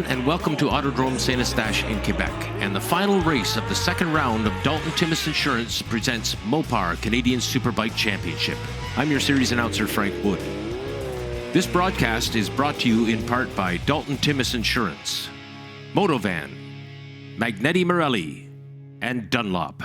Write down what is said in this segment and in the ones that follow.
everyone, and welcome to Autodrome St-Eustache in Quebec. And the final race of the second round of Dalton Timmis Insurance presents Mopar Canadian Superbike Championship. I'm your series announcer, Frank Wood. This broadcast is brought to you in part by Dalton Timmis Insurance, Motovan, Magneti Marelli, and Dunlop.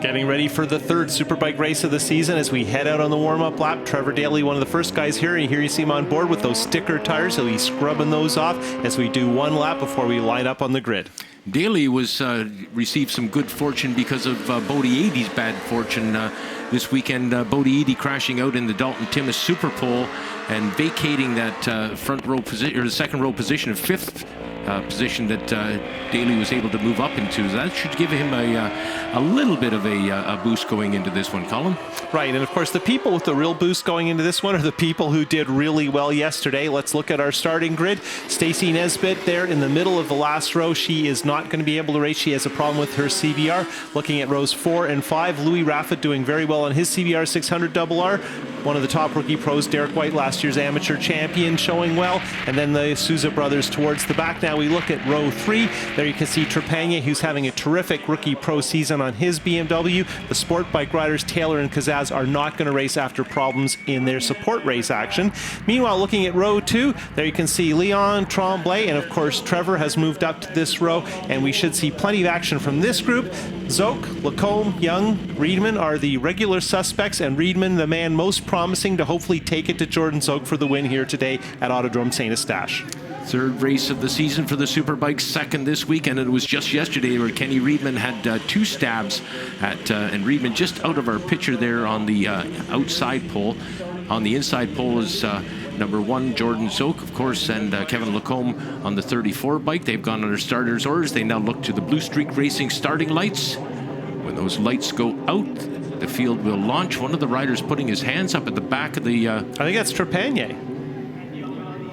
Getting ready for the third Superbike race of the season as we head out on the warm-up lap. Trevor Daly, one of the first guys here, and here you see him on board with those sticker tires. He'll be scrubbing those off as we do one lap before we line up on the grid. Daly received some good fortune because of Bodie Eadie's bad fortune this weekend. Bodie Eadie crashing out in the Dalton Timmis Super Pole and vacating that front row position, or the second row position, of fifth position that Daly was able to move up into. That should give him a little bit of a boost going into this one, Colin. Right, and of course the people with the real boost going into this one are the people who did really well yesterday. Let's look at our starting grid. Stacey Nesbitt there in the middle of the last row. She is not going to be able to race. She has a problem with her CBR. Looking at rows 4 and 5, Louis Raffet doing very well on his CBR 600RR. One of the top rookie pros, Derek White, last year's amateur champion, showing well. And then the Souza brothers towards the back. Now we look at row 3. There you can see Trepagna, who's having a terrific rookie pro season on his BMW. The sport bike riders, Taylor and Kazaz, are not going to race after problems in their support race action. Meanwhile, looking at row 2, there you can see Leon, Tremblay, and of course Trevor has moved up to this row, and we should see plenty of action from this group. Zoke, Lacombe, Young, Riedman are the regular suspects, and Riedman, the man most promising to hopefully take it to Jordan Zoke for the win here today at Autodrome St-Eustache. Third race of the season for the Superbike, second this week, and it was just yesterday where Kenny Riedman had two stabs at, and Riedman just out of our picture there on the outside pole. On the inside pole is number 1, Jordan Zoke, of course, and Kevin Lacombe on the 34 bike. They've gone under starters' orders. They now look to the Blue Streak Racing starting lights. When those lights go out, the field will launch. One of the riders putting his hands up at the back of the... I think that's Trepagna.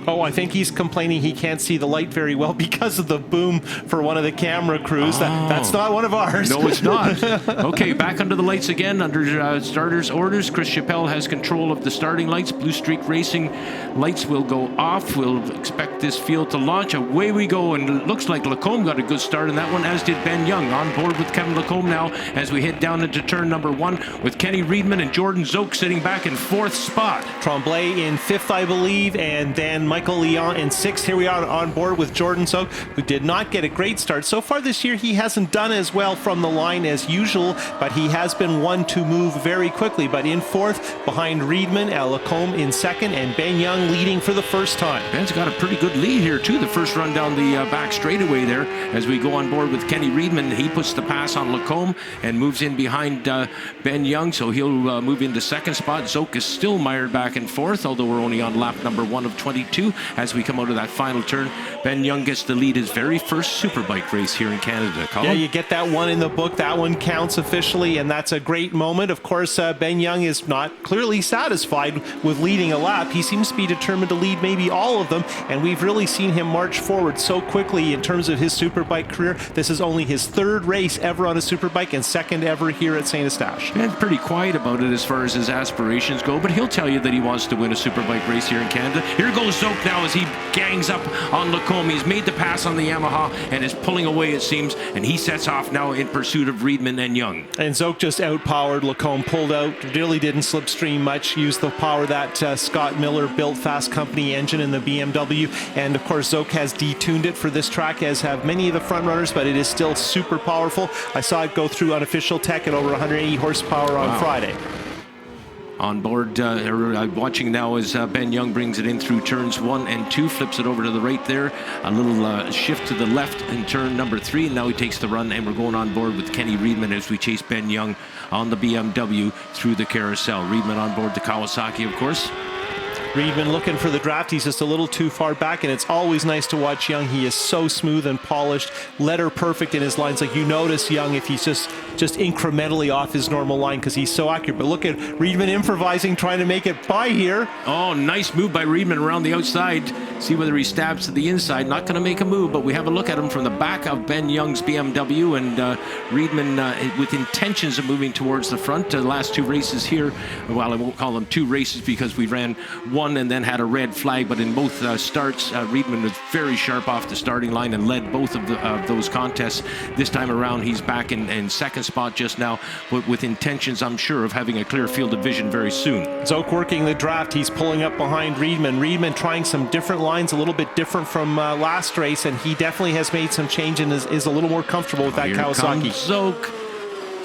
Oh, I think he's complaining he can't see the light very well because of the boom for one of the camera crews. That's not one of ours. No, it's not. Okay, back under the lights again, under starters' orders. Chris Chappelle has control of the starting lights. Blue Streak Racing lights will go off. We'll expect this field to launch. Away we go, and it looks like Lacombe got a good start in that one, as did Ben Young. On board with Kevin Lacombe now as we head down into turn number 1 with Kenny Riedman and Jordan Zoke sitting back in 4th spot. Tremblay in 5th, I believe, and then Michael Leon in 6th. Here we are on board with Jordan Zoke, who did not get a great start. So far this year, he hasn't done as well from the line as usual, but he has been one to move very quickly. But in 4th, behind Riedman, Lacombe in 2nd, and Ben Young leading for the first time. Ben's got a pretty good lead here, too. The first run down the back straightaway there as we go on board with Kenny Riedman. He puts the pass on Lacombe and moves in behind Ben Young, so he'll move into 2nd spot. Zoke is still mired back in 4th, although we're only on lap number 1 of 22. As we come out of that final turn, Ben Young gets to lead his very first Superbike race here in Canada. Colin? Yeah, you get that one in the book. That one counts officially, and that's a great moment. Of course, Ben Young is not clearly satisfied with leading a lap. He seems to be determined to lead maybe all of them, and we've really seen him march forward so quickly in terms of his Superbike career. This is only his 3rd race ever on a Superbike and 2nd ever here at St-Eustache. Ben's pretty quiet about it as far as his aspirations go, but he'll tell you that he wants to win a Superbike race here in Canada. Here goes Zoke now as he gangs up on Lacombe. He's made the pass on the Yamaha and is pulling away, it seems, and he sets off now in pursuit of Riedman and Young. And Zoke just outpowered Lacombe, pulled out, really didn't slipstream much, used the power that Scott Miller built Fast Company engine in the BMW, and of course Zoke has detuned it for this track, as have many of the front runners, but it is still super powerful. I saw it go through unofficial tech at over 180 horsepower on Friday. On board, watching now as Ben Young brings it in through turns 1 and 2, flips it over to the right there, a little shift to the left in turn number 3, and now he takes the run, and we're going on board with Kenny Riedman as we chase Ben Young on the BMW through the carousel. Riedman on board the Kawasaki, of course. Riedman looking for the draft. He's just a little too far back, and it's always nice to watch Young. He is so smooth and polished, letter perfect in his lines. Like, you notice Young if he's just incrementally off his normal line because he's so accurate. But look at Riedman improvising, trying to make it by here. Oh, nice move by Riedman around the outside. See whether he stabs to the inside. Not going to make a move, but we have a look at him from the back of Ben Young's BMW, and Riedman with intentions of moving towards the front. The last 2 races here, well, I won't call them 2 races because we ran one won and then had a red flag, but in both starts, Riedman was very sharp off the starting line and led both of those contests. This time around, he's back in second spot just now, but with intentions, I'm sure, of having a clear field of vision very soon. Zoke working the draft. He's pulling up behind Riedman. Riedman trying some different lines, a little bit different from last race, and he definitely has made some change and is a little more comfortable with that Kawasaki. Zoke.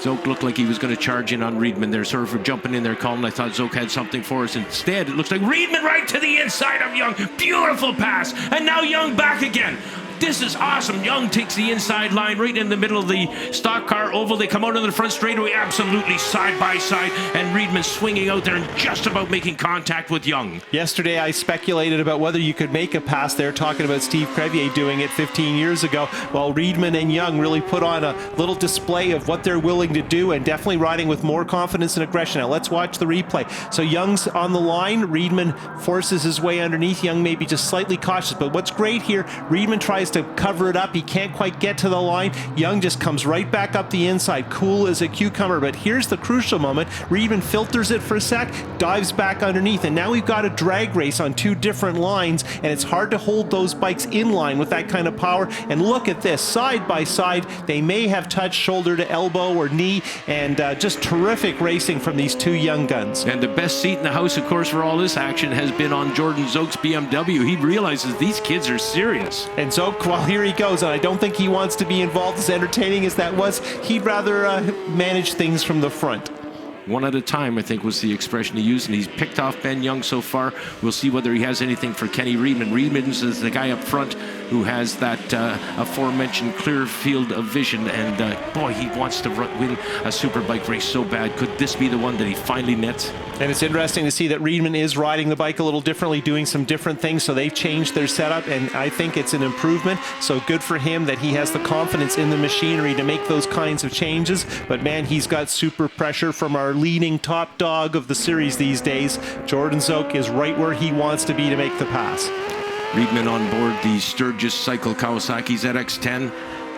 Zoke looked like he was going to charge in on Riedman there. Sorry for jumping in there, Colin. I thought Zoke had something for us. Instead, it looks like Riedman right to the inside of Young. Beautiful pass. And now Young back again. This is awesome. Young takes the inside line right in the middle of the stock car oval. They come out on the front straightaway, absolutely side by side, and Riedman swinging out there and just about making contact with Young. Yesterday, I speculated about whether you could make a pass there, talking about Steve Crevier doing it 15 years ago, while Riedman and Young really put on a little display of what they're willing to do and definitely riding with more confidence and aggression. Now, let's watch the replay. So Young's on the line. Riedman forces his way underneath. Young maybe just slightly cautious, but what's great here, Riedman tries to cover it up. He can't quite get to the line. Young just comes right back up the inside, cool as a cucumber. But here's the crucial moment. Riedman filters it for a sec, dives back underneath, and now we've got a drag race on two different lines, and it's hard to hold those bikes in line with that kind of power. And look at this, side by side, they may have touched shoulder to elbow or knee, and just terrific racing from these two young guns. And the best seat in the house, of course, for all this action has been on Jordan Zoke's BMW. He realizes these kids are serious. And Zoke, well, here he goes, and I don't think he wants to be involved, as entertaining as that was. He'd rather manage things from the front. One at a time, I think, was the expression he used, and he's picked off Ben Young so far. We'll see whether he has anything for Kenny Riedman. Riedman's is the guy up front who has that aforementioned clear field of vision, and boy, he wants to win a Superbike race so bad. Could this be the one that he finally nets? And it's interesting to see that Riedman is riding the bike a little differently, doing some different things, so they've changed their setup, and I think it's an improvement. So good for him that he has the confidence in the machinery to make those kinds of changes. But man, he's got super pressure from our leading top dog of the series these days. Jordan Zoke is right where he wants to be to make the pass. Riedman on board the Sturgis Cycle Kawasaki ZX-10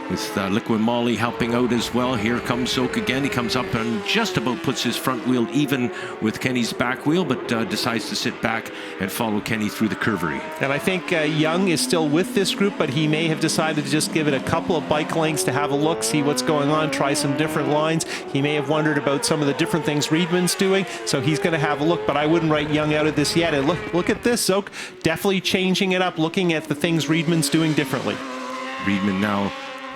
with Liquid Molly helping out as well. Here comes Zoke again. He comes up and just about puts his front wheel even with Kenny's back wheel, but decides to sit back and follow Kenny through the curvery. And I think Young is still with this group, but he may have decided to just give it a couple of bike lengths to have a look, see what's going on, try some different lines. He may have wondered about some of the different things Riedman's doing, so he's going to have a look, but I wouldn't write Young out of this yet. And look at this, Zoke definitely changing it up, looking at the things Riedman's doing differently. Riedman now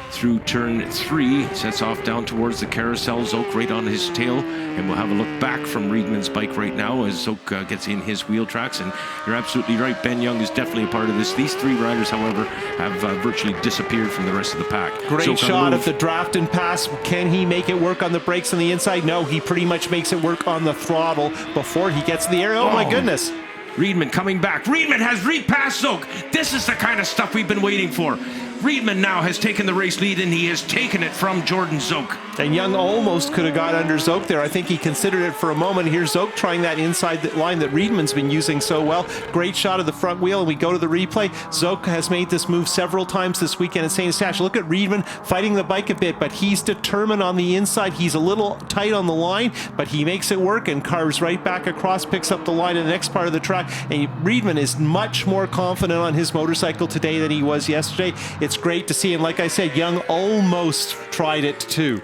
through turn 3, sets off down towards the carousel. Zoke right on his tail, and we'll have a look back from Riedman's bike right now as Zoke gets in his wheel tracks. And you're absolutely right, Ben Young is definitely a part of this. These three riders, however, have virtually disappeared from the rest of the pack. Great shot of the draft and pass. Can he make it work on the brakes on the inside? No, he pretty much makes it work on the throttle before he gets to the air. Oh my goodness. Riedman coming back. Riedman has repassed Zoke. This is the kind of stuff we've been waiting for. Riedman now has taken the race lead, and he has taken it from Jordan Zoke. And Young almost could have got under Zoke there. I think he considered it for a moment. Here's Zoke trying that inside line that Riedman's been using so well. Great shot of the front wheel, and we go to the replay. Zoke has made this move several times this weekend at St-Eustache. Look at Riedman fighting the bike a bit, but he's determined on the inside. He's a little tight on the line, but he makes it work and carves right back across, picks up the line in the next part of the track. And Riedman is much more confident on his motorcycle today than he was yesterday. It's great to see, and like I said, Young almost tried it too.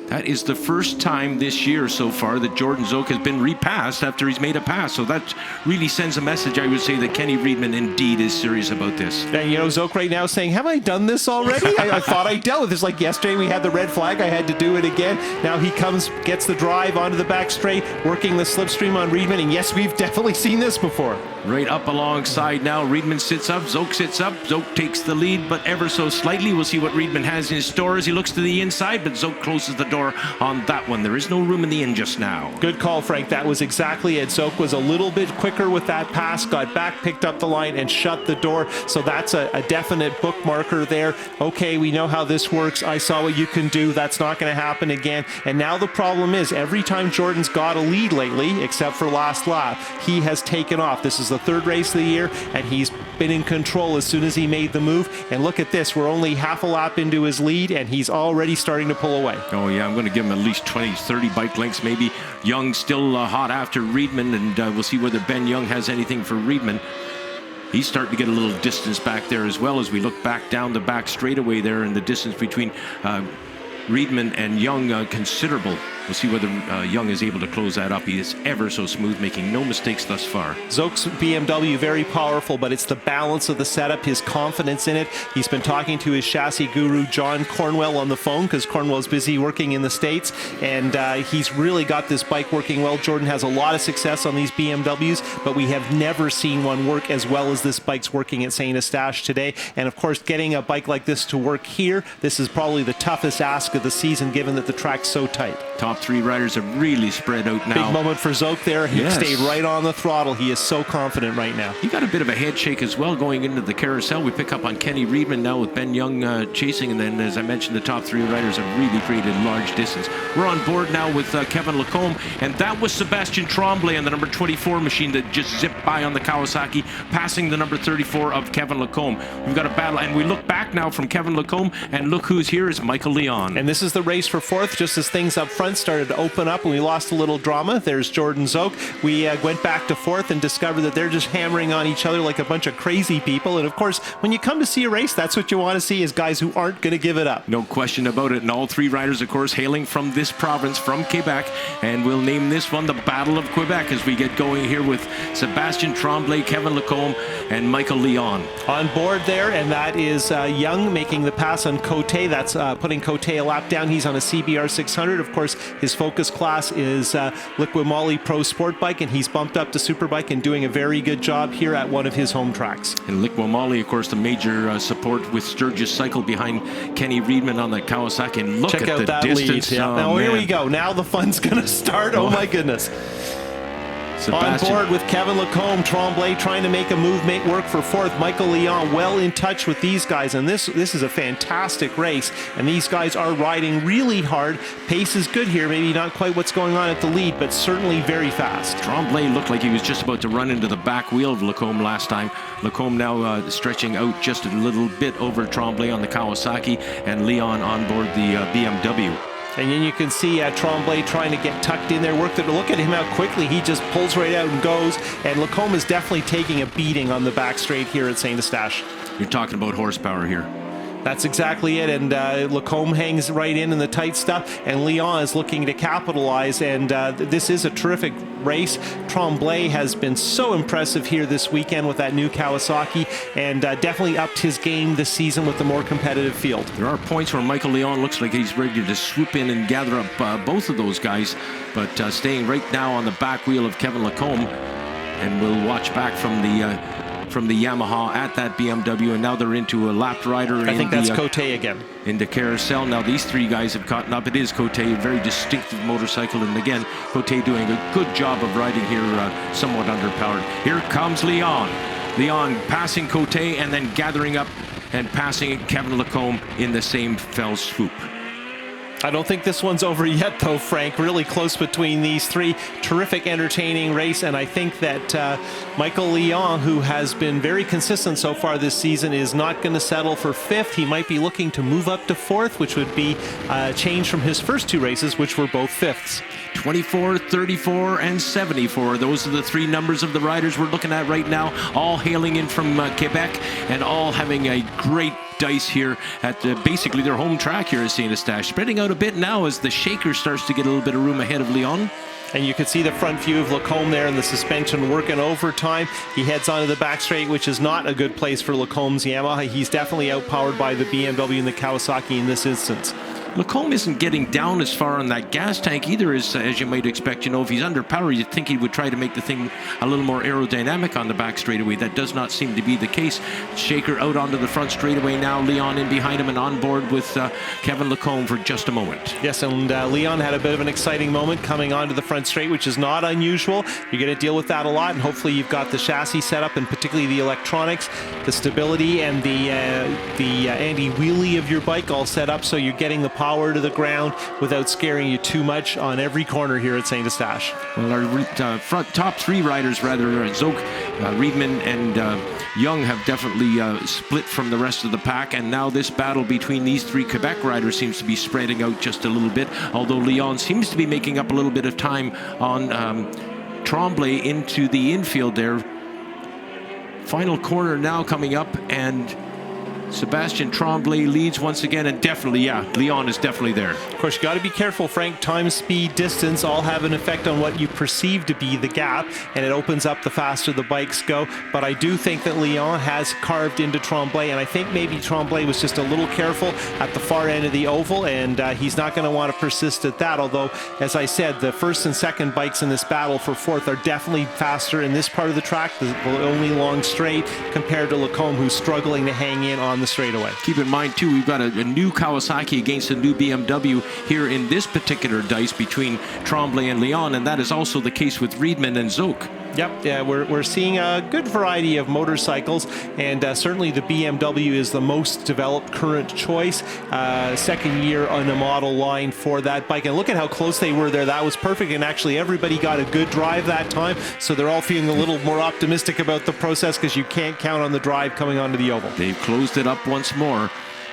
That is the first time this year so far that Jordan Zoke has been repassed after he's made a pass. So that really sends a message, I would say, that Kenny Riedman indeed is serious about this. And you know, Zoke right now is saying, have I done this already? I thought I dealt with this. Like yesterday we had the red flag, I had to do it again. Now he comes, gets the drive onto the back straight, working the slipstream on Riedman. And yes, we've definitely seen this before. Right up alongside now, Riedman sits up, Zoke sits up. Zoke takes the lead, but ever so slightly. We'll see what Riedman has in his store as he looks to the inside, but Zoke closes the door on that one. There is no room in the end just now. Good call, Frank. That was exactly it. Zoke was a little bit quicker with that pass, got back, picked up the line, and shut the door. So that's a definite bookmarker there. Okay, we know how this works. I saw what you can do. That's not going to happen again. And now the problem is, every time Jordan's got a lead lately, except for last lap, he has taken off. This is the third race of the year, and he's been in control as soon as he made the move. And look at this. We're only half a lap into his lead, and he's already starting to pull away. Oh, yeah. I'm going to give him at least 20, 30 bike lengths maybe. Young still hot after Reedman, and we'll see whether Ben Young has anything for Reedman. He's starting to get a little distance back there as well as we look back down the back straightaway there, and the distance between Reedman and Young considerable. We'll see whether Young is able to close that up. He is ever so smooth, making no mistakes thus far. Zoke's BMW, very powerful, but it's the balance of the setup, his confidence in it. He's been talking to his chassis guru, John Cornwell, on the phone because Cornwell's busy working in the States, and he's really got this bike working well. Jordan has a lot of success on these BMWs, but we have never seen one work as well as this bike's working at St-Eustache today. And of course, getting a bike like this to work here, this is probably the toughest ask of the season, given that the track's so tight. Top three riders have really spread out now. Big moment for Zoke there. He stayed right on the throttle. He is so confident right now. He got a bit of a head shake as well going into the carousel. We pick up on Kenny Reedman now with Ben Young chasing, and then, as I mentioned, the top three riders have really created large distance. We're on board now with Kevin Lacombe, and that was Sebastian Tremblay on the number 24 machine that just zipped by on the Kawasaki, passing the number 34 of Kevin Lacombe. We've got a battle, and we look back now from Kevin Lacombe, and look who's here is Michael Leon. And this is the race for fourth, just as things up front started to open up and we lost a little drama. There's Jordan Zoke. We went back to fourth and discovered that they're just hammering on each other like a bunch of crazy people. And of course, when you come to see a race, that's what you want to see, is guys who aren't going to give it up. No question about it. And all three riders, of course, hailing from this province, from Quebec. And we'll name this one the Battle of Quebec as we get going here with Sebastian Tremblay, Kevin Lacombe, and Michael Leon. On board there, and that is Young making the pass on Cote. That's putting Cote a lap down. He's on a CBR 600. Of course, his focus class is Liqui Moly Pro Sport Bike, and he's bumped up to Superbike and doing a very good job here at one of his home tracks. And Liqui Moly, of course, the major support with Sturgis Cycle behind Kenny Reedman on the Kawasaki. And look Check at out the that distance. lead. Yeah. Now here we go. Now the fun's going to start. Oh my goodness. Sebastian. On board with Kevin Lacombe, Tremblay trying to make a movement work for fourth. Michael Leon well in touch with these guys, and this is a fantastic race, and these guys are riding really hard. Pace is good here, maybe not quite what's going on at the lead, but certainly very fast. Tremblay looked like he was just about to run into the back wheel of Lacombe last time. Lacombe now stretching out just a little bit over Tremblay on the Kawasaki, and Leon on board the BMW. And then you can see Tremblay trying to get tucked in there. Look at him how quickly he just pulls right out and goes. And Lacombe is definitely taking a beating on the back straight here at St-Eustache. You're talking about horsepower here. That's exactly it, and Lacombe hangs right in the tight stuff, and Leon is looking to capitalize, and this is a terrific race. Tremblay has been so impressive here this weekend with that new Kawasaki, and definitely upped his game this season with the more competitive field. There are points where Michael Leon looks like he's ready to swoop in and gather up both of those guys, but staying right now on the back wheel of Kevin Lacombe, and we'll watch back from the Yamaha at that BMW, and now they're into a lapped rider. I think that's Cote again. Into carousel. Now these three guys have caught up. It is Cote, a very distinctive motorcycle, and again, Cote doing a good job of riding here, somewhat underpowered. Here comes Leon. Leon passing Cote and then gathering up and passing Kevin Lacombe in the same fell swoop. I don't think this one's over yet, though, Frank. Really close between these three. Terrific, entertaining race, and I think that Michael Leon, who has been very consistent so far this season, is not going to settle for fifth. He might be looking to move up to fourth, which would be a change from his first two races, which were both fifths. 24, 34, and 74. Those are the three numbers of the riders we're looking at right now, all hailing in from Quebec and all having a great dice here at basically their home track here at St-Eustache. Spreading out a bit now as the shaker starts to get a little bit of room ahead of Leon. And you can see the front view of Lacombe there and the suspension working overtime. He heads onto the back straight, which is not a good place for Lacombe's Yamaha. He's definitely outpowered by the BMW and the Kawasaki in this instance. Lacombe isn't getting down as far on that gas tank either, as you might expect. You know, if he's under power, you'd think he would try to make the thing a little more aerodynamic on the back straightaway. That does not seem to be the case. Shaker out onto the front straightaway now. Leon in behind him and on board with Kevin Lacombe for just a moment. Yes, and Leon had a bit of an exciting moment coming onto the front straight, which is not unusual. You're going to deal with that a lot, and hopefully you've got the chassis set up, and particularly the electronics, the stability, and the anti-wheelie of your bike all set up, so you're getting the power to the ground without scaring you too much on every corner here at St-Eustache. Well, our top three riders, Zoke, Riedman, and Young have definitely split from the rest of the pack, and now this battle between these three Quebec riders seems to be spreading out just a little bit, although Leon seems to be making up a little bit of time on Tremblay into the infield there. Final corner now coming up, and Sebastien Tremblay leads once again, and definitely, Leon is definitely there. Of course, you got to be careful, Frank. Time, speed, distance all have an effect on what you perceive to be the gap, and it opens up the faster the bikes go. But I do think that Leon has carved into Tremblay, and I think maybe Tremblay was just a little careful at the far end of the oval, and he's not going to want to persist at that. Although, as I said, the first and second bikes in this battle for fourth are definitely faster in this part of the track, the only long straight, compared to Lacombe, who's struggling to hang in on the straightaway. Keep in mind too, we've got a new Kawasaki against a new BMW here in this particular dice between Tremblay and Leon, and that is also the case with Riedman and Zoke. Yep, yeah, we're seeing a good variety of motorcycles, and certainly the BMW is the most developed current choice. Second year on the model line for that bike, and look at how close they were there. That was perfect, and actually everybody got a good drive that time, so they're all feeling a little more optimistic about the process because you can't count on the drive coming onto the oval. They've closed it up once more.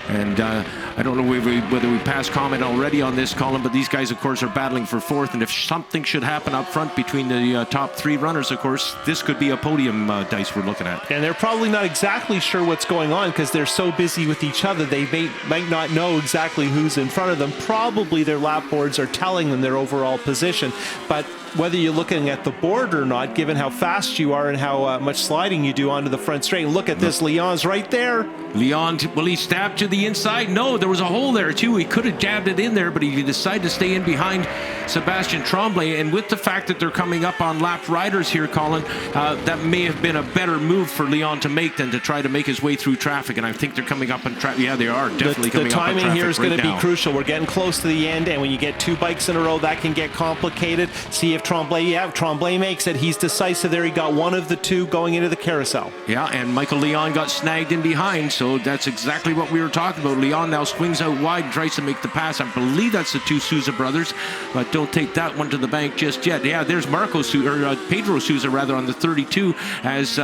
And I don't know whether we passed comment already on this, Colin, but these guys, of course, are battling for fourth. And if something should happen up front between the top three runners, of course, this could be a podium dice we're looking at. And they're probably not exactly sure what's going on because they're so busy with each other. They might not know exactly who's in front of them. Probably their lap boards are telling them their overall position. But whether you're looking at the board or not, given how fast you are and how much sliding you do onto the front straight. And look at this, Leon's right there. Leon, will he stab to the inside? No, there was a hole there too. He could have jabbed it in there, but he decided to stay in behind Sebastien Tremblay. And with the fact that they're coming up on lapped riders here, Colin, that may have been a better move for Leon to make than to try to make his way through traffic. And I think they're coming up on traffic. Yeah, they are definitely coming up on traffic. The timing here is going to be crucial. We're getting close to the end, and when you get two bikes in a row, that can get complicated. See if Tremblay makes it. He's decisive there. He got one of the two going into the carousel. Yeah, and Michael Leon got snagged in behind, so that's exactly what we were talking about. Leon now swings out wide and tries to make the pass. I believe that's the two Souza brothers, but don't take that one to the bank just yet. Yeah, there's Pedro Souza rather on the 32 as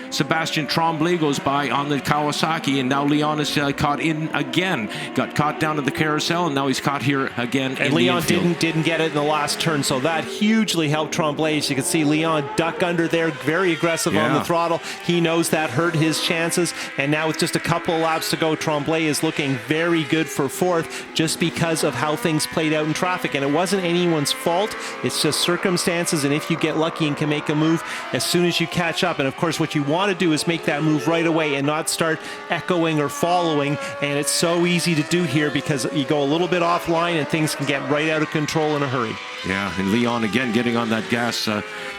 Sebastien Tremblay goes by on the Kawasaki, and now Leon is caught in again. Got caught down to the carousel, and now he's caught here again. And Leon didn't get it in the last turn, so that hugely helped Tremblay. As you can see, Leon duck under there, very aggressive on the throttle. He knows that hurt his chances, and now with just a couple of laps to go, Tremblay is looking very good for fourth just because of how things played out in traffic. And it wasn't anyone's fault. It's just circumstances, and if you get lucky and can make a move as soon as you catch up, and of course what you want to do is make that move right away and not start echoing or following, and it's so easy to do here because you go a little bit offline and things can get right out of control in a hurry. Yeah, and Leon again getting on that gas.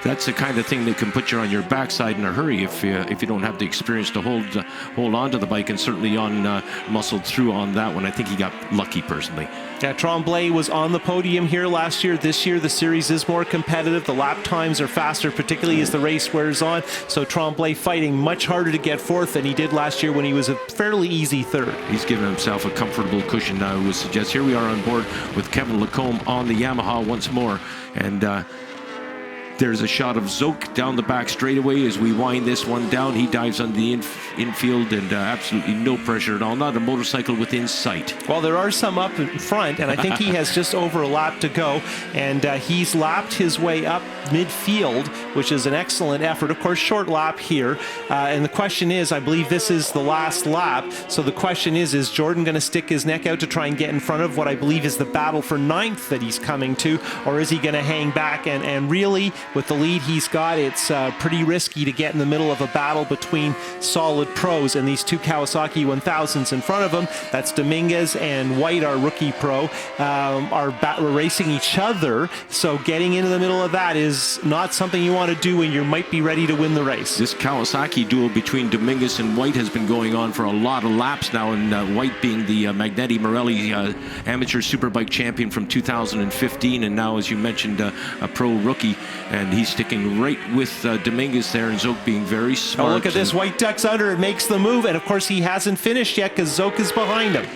That's the kind of thing that can put you on your backside in a hurry if you don't have the experience to hold on to the bike, and certainly on muscled through on that one. I think he got lucky personally. Yeah, Tremblay was on the podium here last year. This year the series is more competitive. The lap times are faster, particularly as the race wears on. So Tremblay fighting much harder to get fourth than he did last year when he was a fairly easy third. He's given himself a comfortable cushion now, I would suggest. Here we are on board with Kevin Lacombe on the Yamaha once more. And there's a shot of Zoke down the back straightaway as we wind this one down. He dives on the infield and absolutely no pressure at all. Not a motorcycle within sight. Well, there are some up in front, and I think he has just over a lap to go. And he's lapped his way up midfield, which is an excellent effort. Of course, short lap here. And the question is, I believe this is the last lap. So the question is Jordan going to stick his neck out to try and get in front of what I believe is the battle for ninth that he's coming to? Or is he going to hang back? And really, with the lead he's got, it's pretty risky to get in the middle of a battle between solid pros, and these two Kawasaki 1000s in front of him. That's Dominguez and White, our rookie pro, are racing each other. So getting into the middle of that is not something you want to do when you might be ready to win the race. This Kawasaki duel between Dominguez and White has been going on for a lot of laps now, and White being the Magneti Morelli amateur Superbike champion from 2015, and now, as you mentioned, a pro rookie, and he's sticking right with Dominguez there, and Zoke being very smart. Oh, look at this. White ducks under and makes the move, and of course he hasn't finished yet because Zoke is behind him.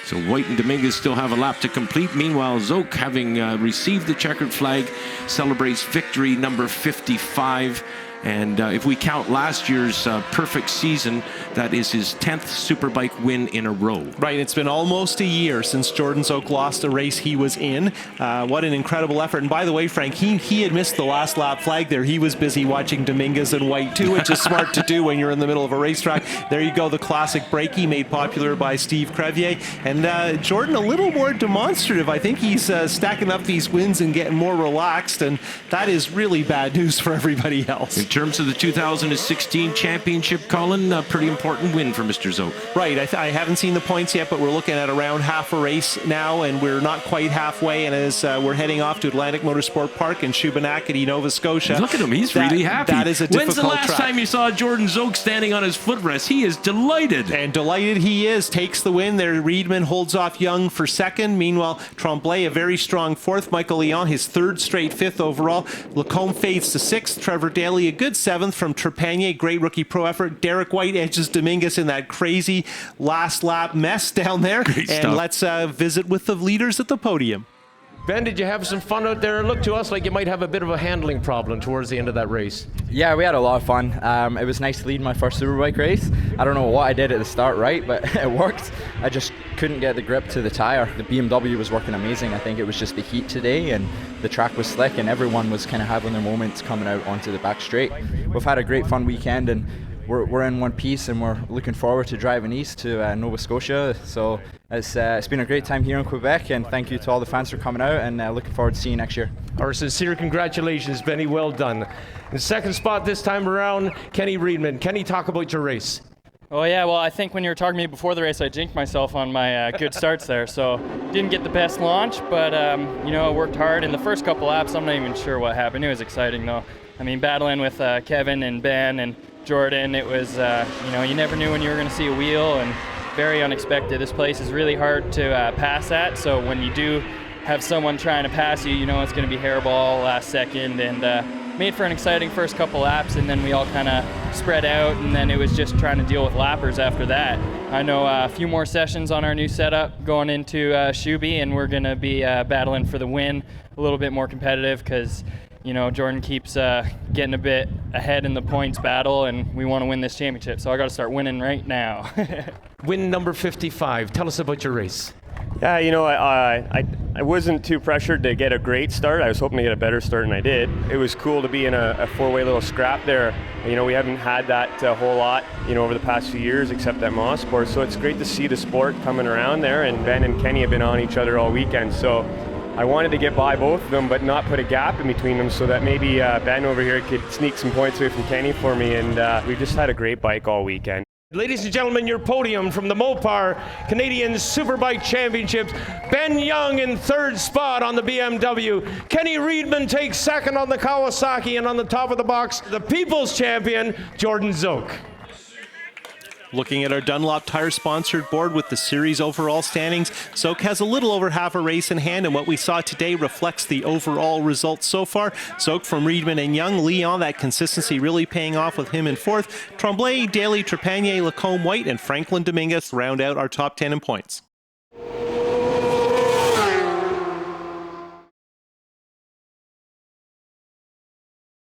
So White and Dominguez still have a lap to complete. Meanwhile, Zoke, having received the checkered flag, celebrates victory number 55. And if we count last year's perfect season, that is his 10th Superbike win in a row. Right, it's been almost a year since Jordan Zoke lost a race he was in. What an incredible effort. And by the way, Frank, he had missed the last lap flag there. He was busy watching Dominguez and White too, which is smart to do when you're in the middle of a racetrack. There you go, the classic breakie made popular by Steve Crevier. And Jordan a little more demonstrative. I think he's stacking up these wins and getting more relaxed, and that is really bad news for everybody else. In terms of the 2016 championship, Colin, a pretty important win for Mr. Zoke. Right, I haven't seen the points yet, but we're looking at around half a race now, and we're not quite halfway. And as we're heading off to Atlantic Motorsport Park in Shubenacadie, Nova Scotia. Look at him, he's really happy. That is a difficult track. When's the last time you saw Jordan Zoke standing on his footrest? He is delighted. And delighted he is. Takes the win there. Reedman holds off Young for second. Meanwhile, Tremblay, a very strong fourth. Michael Leon, his third straight fifth overall. Lacombe fades to sixth. Trevor Daly, a good seventh from Trepanier. Great rookie pro effort. Derek White edges Dominguez in that crazy last lap mess down there. Great and stuff. Let's visit with the leaders at the podium. Ben, did you have some fun out there? It looked to us like you might have a bit of a handling problem towards the end of that race. Yeah, we had a lot of fun. It was nice to lead my first Superbike race. I don't know what I did at the start right, but it worked. I just couldn't get the grip to the tire. The BMW was working amazing. I think it was just the heat today, and the track was slick, and everyone was kind of having their moments coming out onto the back straight. We've had a great fun weekend, and we're in one piece, and we're looking forward to driving east to Nova Scotia. So it's been a great time here in Quebec, and thank you to all the fans for coming out, and looking forward to seeing you next year. Our sincere congratulations, Benny. Well done. In second spot this time around, Kenny Reedman. Kenny, talk about your race. Oh yeah, well I think when you were talking to me before the race, I jinked myself on my good starts there. So didn't get the best launch, but you know, I worked hard in the first couple laps. I'm not even sure what happened. It was exciting though. I mean, battling with Kevin and Ben and Jordan, it was, you know, you never knew when you were going to see a wheel, and very unexpected. This place is really hard to pass at, so when you do have someone trying to pass you, you know it's going to be hairball last second, and made for an exciting first couple laps, and then we all kind of spread out, and then it was just trying to deal with lappers after that. I know a few more sessions on our new setup going into Shuby, and we're going to be battling for the win, a little bit more competitive, because you know, Jordan keeps getting a bit ahead in the points battle, and we want to win this championship, so I got to start winning right now. Win number 55. Tell us about your race. Yeah, you know, I wasn't too pressured to get a great start. I was hoping to get a better start, and I did. It was cool to be in a four-way little scrap there. You know, we haven't had that a whole lot, you know, over the past few years, except at Mosport. So it's great to see the sport coming around there, and Ben and Kenny have been on each other all weekend. So I wanted to get by both of them, but not put a gap in between them, so that maybe Ben over here could sneak some points away from Kenny for me, and we just had a great bike all weekend. Ladies and gentlemen, your podium from the Mopar Canadian Superbike Championships. Ben Young in third spot on the BMW. Kenny Reedman takes second on the Kawasaki, and on the top of the box, the People's Champion, Jordan Zoke. Looking at our Dunlop Tire sponsored board with the series overall standings, Zoke has a little over half a race in hand, and what we saw today reflects the overall results so far. Zoke from Reedman and Young. Leon, that consistency really paying off with him in fourth. Tremblay, Daly, Trepanier, Lacombe, White, and Franklin Dominguez round out our top 10 in points.